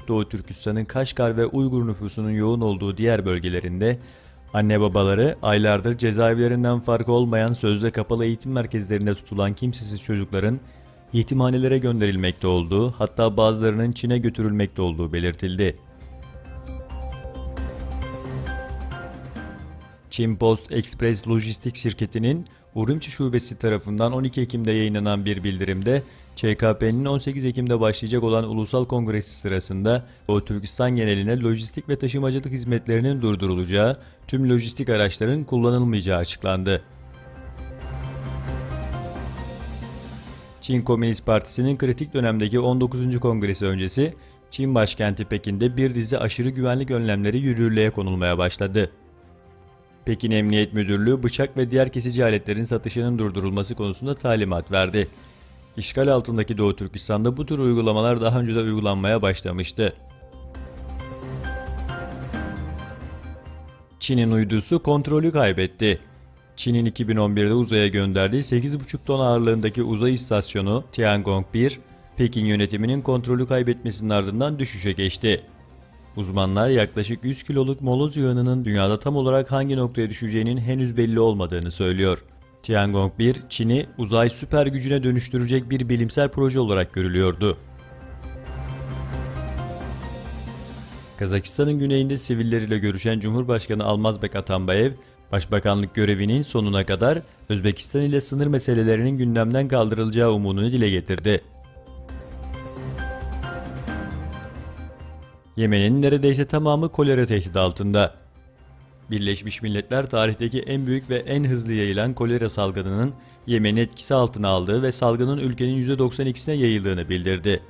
Doğu Türkistan'ın Kaşgar ve Uygur nüfusunun yoğun olduğu diğer bölgelerinde anne babaları aylardır cezaevlerinden farkı olmayan sözde kapalı eğitim merkezlerinde tutulan kimsesiz çocukların yetimhanelere gönderilmekte olduğu, hatta bazılarının Çin'e götürülmekte olduğu belirtildi. Çin Post Express Lojistik şirketinin Urumçi şubesi tarafından 12 Ekim'de yayınlanan bir bildirimde, ÇKP'nin 18 Ekim'de başlayacak olan Ulusal Kongresi sırasında Doğu Türkistan geneline lojistik ve taşımacılık hizmetlerinin durdurulacağı, tüm lojistik araçların kullanılmayacağı açıklandı. Çin Komünist Partisi'nin kritik dönemdeki 19. Kongresi öncesi, Çin başkenti Pekin'de bir dizi aşırı güvenlik önlemleri yürürlüğe konulmaya başladı. Pekin Emniyet Müdürlüğü bıçak ve diğer kesici aletlerin satışının durdurulması konusunda talimat verdi. İşgal altındaki Doğu Türkistan'da bu tür uygulamalar daha önce de uygulanmaya başlamıştı. Çin'in uydusu kontrolü kaybetti. Çin'in 2011'de uzaya gönderdiği 8,5 ton ağırlığındaki uzay istasyonu Tiangong-1, Pekin yönetiminin kontrolü kaybetmesinin ardından düşüşe geçti. Uzmanlar yaklaşık 100 kiloluk moloz yığınının dünyada tam olarak hangi noktaya düşeceğinin henüz belli olmadığını söylüyor. Tiangong-1, Çin'i uzay süper gücüne dönüştürecek bir bilimsel proje olarak görülüyordu. Kazakistan'ın güneyinde sivilleriyle görüşen Cumhurbaşkanı Almazbek Atambayev, başbakanlık görevinin sonuna kadar Özbekistan ile sınır meselelerinin gündemden kaldırılacağı umudunu dile getirdi. Yemen'in neredeyse tamamı kolera tehdidi altında. Birleşmiş Milletler tarihteki en büyük ve en hızlı yayılan kolera salgınının Yemen'i etkisi altına aldığı ve salgının ülkenin %92'sine yayıldığını bildirdi.